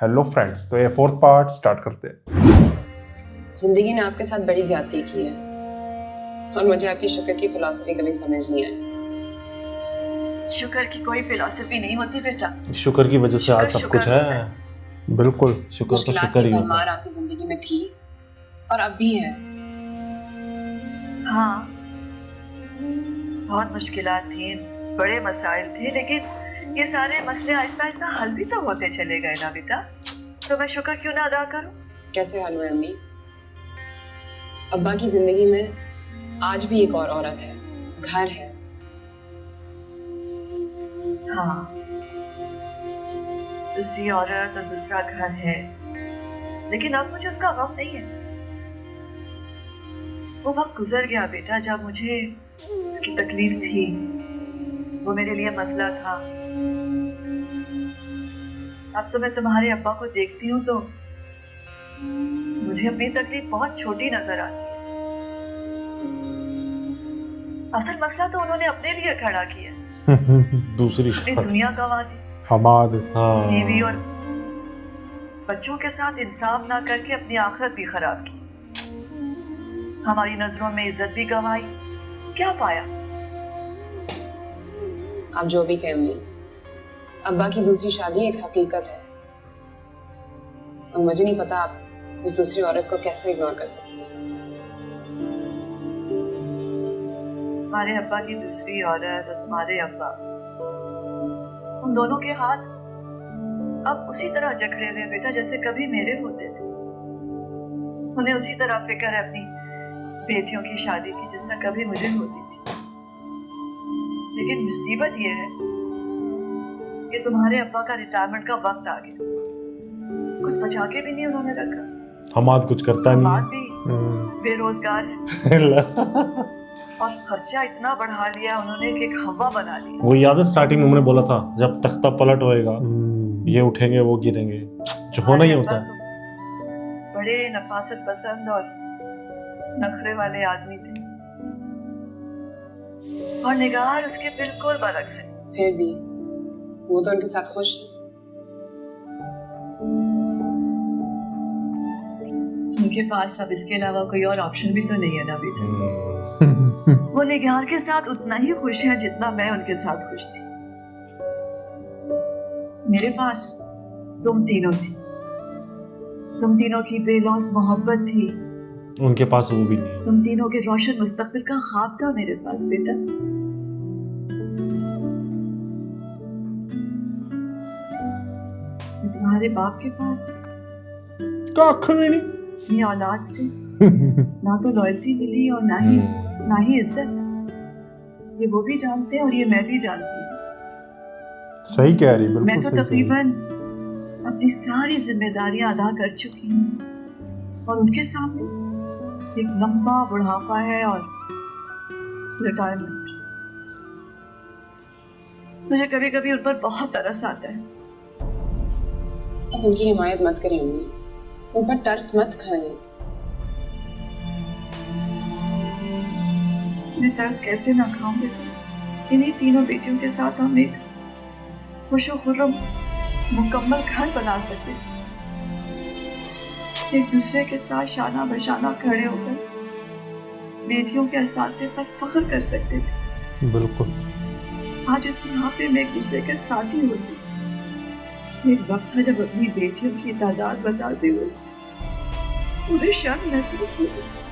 Hello friends, तो ये fourth part start करते हैं। जिंदगी ने आपके साथ बड़ी ज्यादती की है और मुझे आपकी शुक्र की फिलॉसफी कभी समझ नहीं आई। शुक्र की कोई फिलॉसफी नहीं होती बेटा। शुक्र की वजह से आज सब कुछ शुक्र है। बिल्कुल। शुक्र तो मुश्किलात शुक्र की ही होता भरमार है। आपकी जिंदगी में थी और अब भी है। हाँ, बहुत मुश्किलात थी, बड़े मसाइल थे, लेकिन ये सारे मसले आहिस्ता आहिस्ता हल भी तो होते चले गए ना बेटा। तो मैं शुक्र क्यों ना अदा करूं? कैसे हल हुए अम्मी? अब्बा की जिंदगी में आज भी एक और औरत है, घर है। हाँ, दूसरी औरत और दूसरा घर है, लेकिन अब मुझे उसका गम नहीं है। वो वक्त गुजर गया बेटा जब मुझे उसकी तकलीफ थी, वो मेरे लिए मसला था। अब तो मैं तुम्हारे अब्बा को देखती हूँ तो मुझे अपनी तकलीफ बहुत छोटी नजर आती है। असल मसला तो उन्होंने अपने लिए खड़ा किया, दूसरी अपनी शादी। दुनिया गंवा दी, हमाद। बीवी हाँ, और बच्चों के साथ इंसाफ ना करके अपनी आखिरत भी खराब की, हमारी नजरों में इज्जत भी गंवाई। क्या पाया? आप जो भी कहें अम्मी, अब्बा की दूसरी शादी एक हकीकत है और मुझे नहीं पता आप उस दूसरी औरत को कैसे इग्नोर कर सकती हैं। तुम्हारे अब्बा की दूसरी औरत और तुम्हारे अब्बा, उन दोनों के हाथ अब उसी तरह जकड़े हुए बेटा जैसे कभी मेरे होते थे। उन्हें उसी तरह फिक्र है अपनी बेटियों की शादी की जिस तरह कभी मुझे होती थी। लेकिन मुसीबत यह है कि तुम्हारे अब्बा का रिटायरमेंट का वक्त आ गया, कुछ बचा के भी नहीं उन्होंने रखा। हमाद कुछ करता हमाद नहीं भी बेरोजगार है है। और खर्चा इतना बढ़ा लिया उन्होंने कि एक हवा बना लिया। वो याद है स्टार्टिंग में हमने बोला था जब तख्ता पलट होएगा ये उठेंगे वो गिरेंगे, जो होना ही हमारे होता अब्बा है। तो बड़े नफासत पसंद और नखरे वाले आदमी थे और निगार उसके बिल्कुल बरक्स है। फिर भी वो तो उनके साथ खुश है। उनके पास अब इसके अलावा कोई और ऑप्शन भी तो नहीं है ना बेटा। वो निगार के साथ उतना ही खुश है जितना मैं उनके साथ खुश थी। मेरे पास तुम तीनों थी, तुम तीनों की बेलौस मोहब्बत थी, उनके पास वो भी नहीं है। तुम तीनों के रोशन मुस्तकबिल का ख्वाब था मेरे पास बेटा। कि तुम्हारे बाप के पास कख भी नहीं। अपनी औलाद से ना तो लॉयल्टी मिली और ना ही इज्जत। ये वो भी जानते हैं और ये मैं भी जानती हूँ। सही कह रही, बिल्कुल मैं तो सही कह रही। तकरीबन अपनी सारी जिम्मेदारियां अदा कर चुकी हूँ और उनके सामने एक लंबा बुढ़ापा है और रिटायरमेंट। मुझे कभी कभी उन पर बहुत तरस आता है। अब उनकी हिमायत मत करें अम्मी, उन पर तरस मत खाएं। मैं तरस कैसे ना खाऊं बेटा? इन्हीं तीनों बेटियों के साथ हम एक खुशो खुर्रम मुकम्मल घर बना सकते थे, एक दूसरे के साथ शाना बशाना खड़े होकर बेटियों के अहसासे पर फख्र कर सकते थे। बिल्कुल। आज इस बुढ़ापे में एक दूसरे के साथी होते। एक वक्त था जब अपनी बेटियों की तादाद बताते हुए उन्हें शर्म महसूस होती थी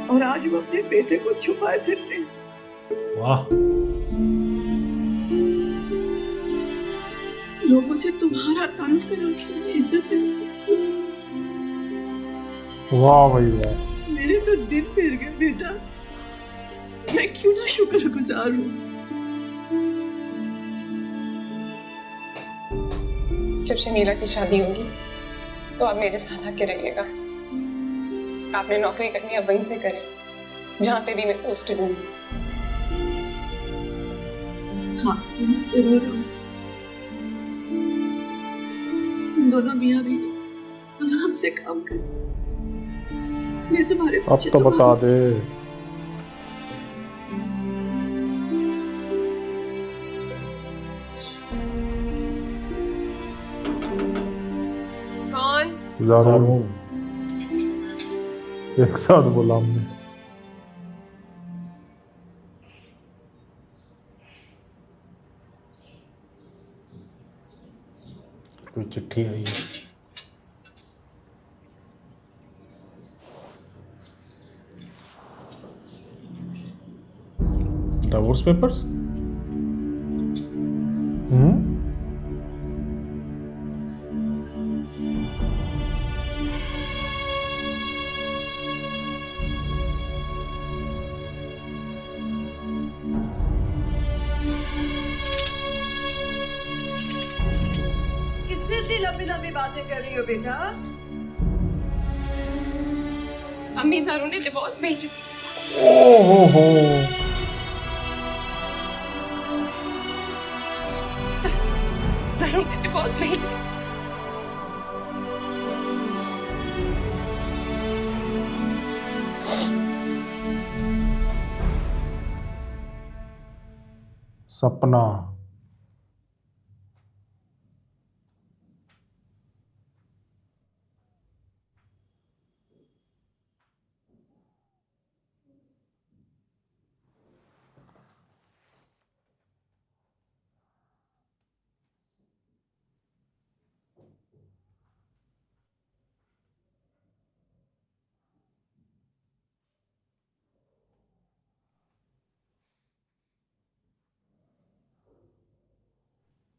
और आज वो अपने बेटे को छुपाए फिरते हैं। वाह, लोगों से तुम्हारा तारुफ करा के उन्हें इज्जत महसूस होती। वाह भाई वाह। मेरे तो दिन फिर गए बेटा। मैं क्यों ना शुक्रगुजार हूँ। जब शनीला की शादी होगी तो आप मेरे साथ आके रहिएगा। आपने नौकरी करनी है वहीं से करें जहाँ पे भी मैं पोस्टेड हूँ। हाँ, तुम जरूर हो। तुम दोनों मियाँ बीवी आराम से काम कर। मैं तुम्हारे अब पीछे तो बता दे। जारून एक साथ बोला हमने। कोई चिट्ठी आई है। Divorce papers. किससे इतनी लंबी लंबी बातें कर रही हो बेटा? अम्मी ज़ारू ने डिवोर्स भेज ओहो ज़ारू ने डिवोर्स भेज सपना।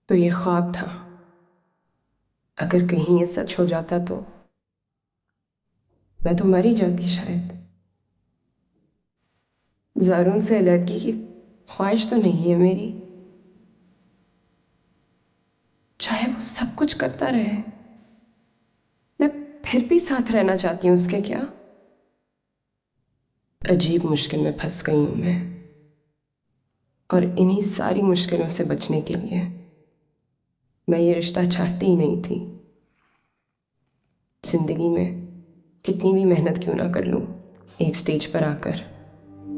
तो ये ख्वाब था। अगर कहीं ये सच हो जाता तो मैं तो मर ही जाती शायद। ज़ारून से अलग की ख्वाहिश तो नहीं है मेरी। चाहे वो सब कुछ करता रहे, मैं फिर भी साथ रहना चाहती हूँ उसके। क्या अजीब मुश्किल में फंस गई हूँ मैं, और इन्हीं सारी मुश्किलों से बचने के लिए मैं ये रिश्ता चाहती ही नहीं थी। जिंदगी में कितनी भी मेहनत क्यों ना कर लूँ, एक स्टेज पर आकर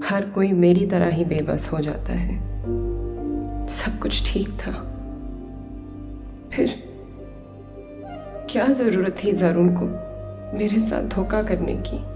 हर कोई मेरी तरह ही बेबस हो जाता है। सब कुछ ठीक था, फिर क्या जरूरत थी ज़ारून को मेरे साथ धोखा करने की।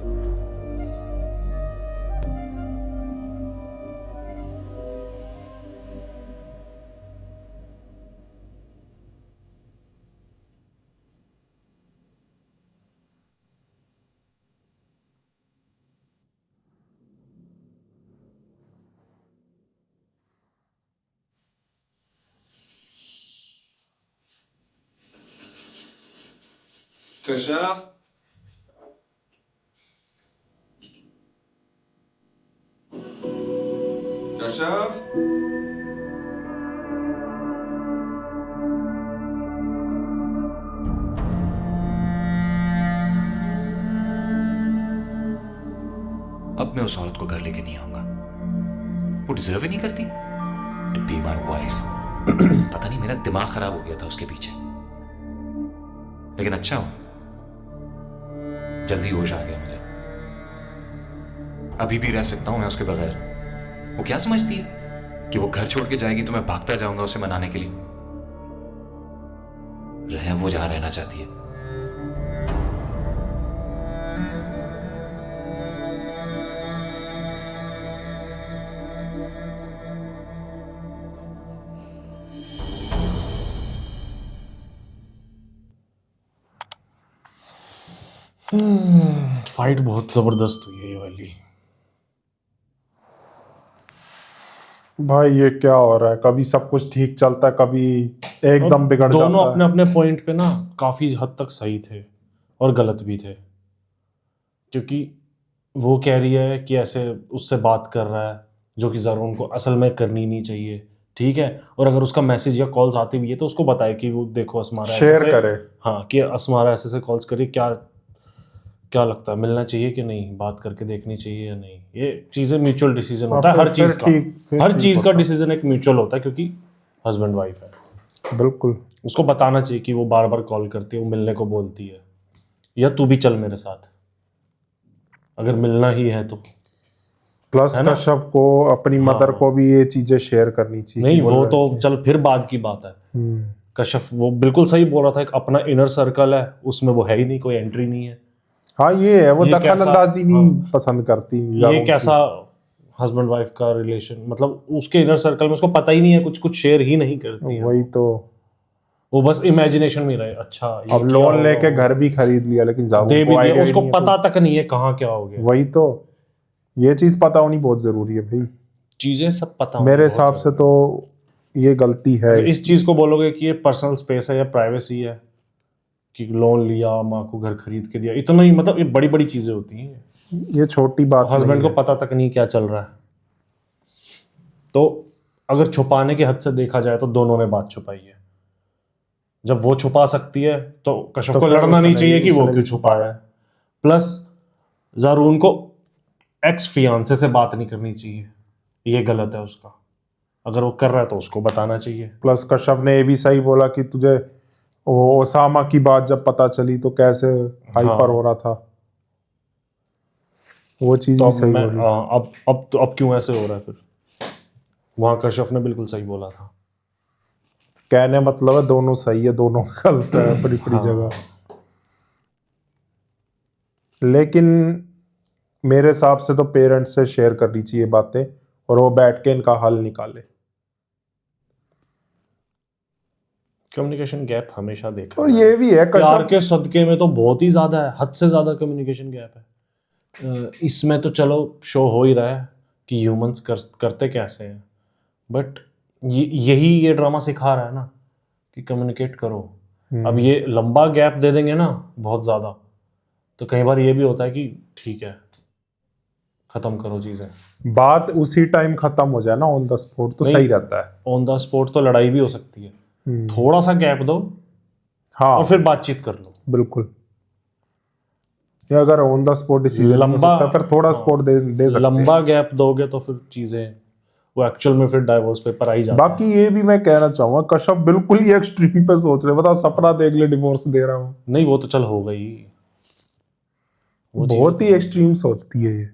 कशाफ, कशाफ, अब मैं उस औरत को घर लेके नहीं आऊंगा। वो डिजर्व ही नहीं करती टू बी माई वाइफ। पता नहीं मेरा दिमाग खराब हो गया था उसके पीछे, लेकिन अच्छा हो जल्दी होश आ गया मुझे। अभी भी रह सकता हूं मैं उसके बगैर। वो क्या समझती है कि वो घर छोड़ के जाएगी तो मैं भागता जाऊंगा उसे मनाने के लिए? रहे वो जहां रहना चाहती है। फाइट बहुत जबरदस्त हुई है ये वाली। भाई ये क्या हो रहा है? कभी सब कुछ ठीक चलता है, कभी एकदम बिगड़ जाता है। दोनों अपने अपने पॉइंट पे ना काफी हद तक सही थे और गलत भी थे, क्योंकि वो कह रही है कि ऐसे उससे बात कर रहा है जो कि ज़ारून को असल में करनी नहीं चाहिए, ठीक है। और अगर उसका मैसेज या कॉल्स आते भी है तो उसको बताए कि वो देखो असमारा शेयर करे। हाँ, कि असमारा ऐसे कॉल्स करे, क्या क्या लगता है मिलना चाहिए कि नहीं, बात करके देखनी चाहिए या नहीं। ये चीज़ें म्यूचुअल डिसीजन होता है हर चीज़ का। हर चीज़ का डिसीजन एक म्यूचुअल होता है, क्योंकि हस्बैंड वाइफ है। बिल्कुल उसको बताना चाहिए कि वो बार बार कॉल करती है, वो मिलने को बोलती है, या तू भी चल मेरे साथ अगर मिलना ही है तो। प्लस कश्यप को अपनी मदर को भी ये चीजें शेयर करनी चाहिए। नहीं वो तो चल फिर बाद की बात है। कश्यप वो बिल्कुल सही बोल रहा था, एक अपना इनर सर्कल है, उसमें वो है ही नहीं, कोई एंट्री नहीं है। हाँ ये है, वो ये दखल कैसा- अंदाजी नहीं हाँ। पसंद करती ये ज़ारोन कैसा हस्बैंड वाइफ का रिलेशन, मतलब उसके इनर सर्कल में उसको पता ही नहीं है, कुछ कुछ शेयर ही नहीं करती की। है। वही तो, वो बस इमेजिनेशन में रहे, अच्छा ये अब किया लोन होगा, लेके वो घर भी खरीद लिया, लेकिन ज़ारोन दे को भी idea दिया, ही उसको नहीं है पता तक नहीं है कहाँ क्या हो गया। वही तो, ये चीज़ पता होनी बहुत ज़रूरी है भाई, चीजें सब पता होनी मेरे बहुत हिसाब से जरूरी तो ये गलती है। है। इस चीज को बोलोगे कि ये पर्सनल स्पेस है या प्राइवेसी है, कि लोन लिया, माँ को घर खरीद के दिया, इतना ही, मतलब ये बड़ी बड़ी चीजें होती हैं। ये छोटी बात हस्बैंड नहीं को पता तक नहीं क्या चल रहा है। तो अगर छुपाने के हद से देखा जाए तो दोनों ने बात छुपाई है। जब वो छुपा सकती है तो कश्यप तो को फिर लड़ना नहीं उसने चाहिए भी- कि वो उसने क्यों भी छुपाया है। प्लस ज़ारून को एक्स फियांसे से बात नहीं करनी चाहिए, ये गलत है उसका। अगर वो कर रहा है तो उसको बताना चाहिए। प्लस कश्यप ने ये भी सही बोला कि तुझे वो ओसामा की बात जब पता चली तो कैसे हाइपर हो रहा था, वो चीज तो भी अब सही मैं बोली। अब क्यों ऐसे हो रहा है फिर? वहां कश्यप ने बिल्कुल सही बोला था। कहने मतलब है दोनों सही है, दोनों गलत है अपनी अपनी हाँ। जगह। लेकिन मेरे हिसाब से तो पेरेंट्स से शेयर करनी चाहिए बातें, और वो बैठ के इनका हल निकाले। कम्युनिकेशन गैप हमेशा देखा और है। ये भी है प्यार कश्यप, के सदके में तो बहुत ही ज्यादा है, हद से ज्यादा कम्युनिकेशन गैप है। इसमें तो चलो शो हो ही रहा है कि ह्यूमंस करते कैसे हैं, बट यही ये ड्रामा सिखा रहा है ना कि कम्युनिकेट करो। अब ये लंबा गैप दे देंगे ना बहुत ज़्यादा, तो कई बार ये भी होता है कि ठीक है ख़त्म करो चीज़ें। बात उसी टाइम खत्म हो जाए ना ऑन द स्पॉट तो नहीं। सही रहता है। ऑन द स्पॉट तो लड़ाई भी हो सकती है, थोड़ा सा गैप दो हाँ और फिर बातचीत कर लो। बिल्कुल, या अगर ऑन द स्पॉट डिसीजन हो लंबा सकता है, फिर थोड़ा हाँ, स्पॉट दे सकते हैं। लंबा गैप दोगे तो फिर चीज़ें वो एक्चुअल में फिर डाइवोर्स पेपर आ ही जाता है। बाकी ये भी मैं कहना चाहूंगा, कश्यप बिल्कुल ही एक्सट्रीम पे सोच रहे, बता सपना देख ले डिवोर्स दे रहा हूँ, नहीं वो तो चल हो गई, वो बहुत ही एक्सट्रीम सोचती है ये।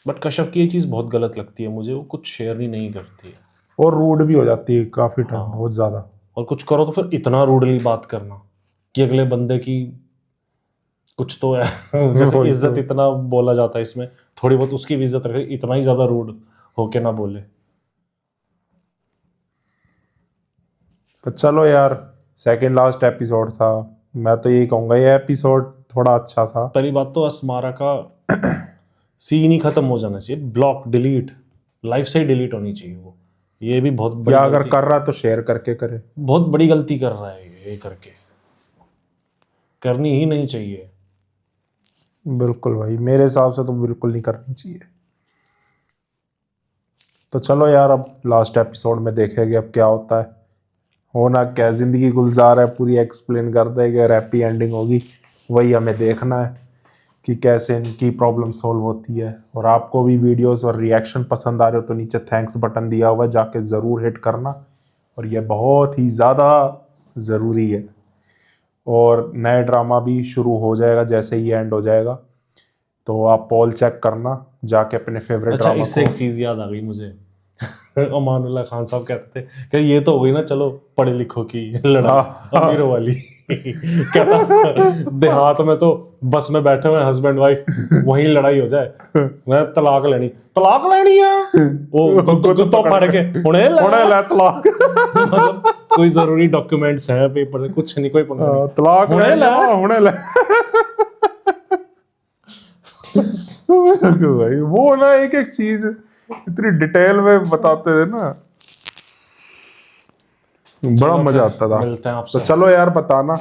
बट कश्यप की ये चीज़ बहुत गलत लगती है मुझे, वो कुछ शेयर ही नहीं करती है। और रूड भी हो जाती है काफी टाइम, हाँ। बहुत ज्यादा। और कुछ करो तो फिर इतना रूडली बात करना कि अगले बंदे की कुछ तो है जैसे वही इज्जत तो। इतना बोला जाता है इसमें, थोड़ी बहुत उसकी भी इज्जत रखे, इतना ही ज़्यादा रूड होके ना बोले। तो चलो यार, सेकंड लास्ट एपिसोड था, मैं तो यही कहूंगा ये एपिसोड थोड़ा अच्छा था। पहली बात तो अस्मारा का सीन ही खत्म हो जाना चाहिए, ब्लॉक डिलीट, लाइफ से ही डिलीट होनी चाहिए वो। ये भी बहुत बड़ी या अगर गलती, कर रहा है तो शेयर करके करे। बहुत बड़ी गलती कर रहा है ये करके, करनी ही नहीं चाहिए। बिल्कुल भाई, मेरे हिसाब से तो बिल्कुल नहीं करनी चाहिए। तो चलो यार, अब लास्ट एपिसोड में देखेंगे अब क्या होता है, होना क्या, जिंदगी गुलजार है पूरी एक्सप्लेन कर देगा, हैप्पी एंडिंग होगी, वही हमें देखना है कि कैसे इनकी प्रॉब्लम सॉल्व होती है। और आपको भी वीडियोस और रिएक्शन पसंद आ रहे हो तो नीचे थैंक्स बटन दिया हुआ है, जाके ज़रूर हिट करना, और ये बहुत ही ज़्यादा ज़रूरी है। और नए ड्रामा भी शुरू हो जाएगा जैसे ही एंड हो जाएगा, तो आप पोल चेक करना जाके अपने फेवरेट अच्छा, ड्रामा इससे को। एक चीज़ याद आ गई मुझे अमानुल्लाह खान साहब कहते थे कि ये तो हो गई ना चलो पढ़े लिखों की लड़ाई, अमीरों वाली कहता देहात में तो बस में बैठे हुए हस्बैंड वाइफ, वहीं लड़ाई हो जाए, मैं तलाक लेनी है वो गुत्तो फाड़ के हुणे ला। तलाक मतलब कोई जरूरी डॉक्यूमेंट्स हैं पेपर में, कुछ नहीं, कोई पंगा नहीं। तलाक हुणे ला। होने ले भाई वो ना एक एक चीज इतनी डिटेल में बताते थे ना, बड़ा मजा आता था। मिलते हैं तो आपसे। चलो यार बताना,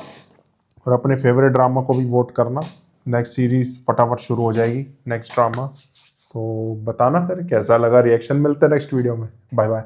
और अपने फेवरेट ड्रामा को भी वोट करना। नेक्स्ट सीरीज फटाफट शुरू हो जाएगी, नेक्स्ट ड्रामा, तो बताना फिर कैसा लगा, रिएक्शन मिलते हैं नेक्स्ट वीडियो में। Bye bye.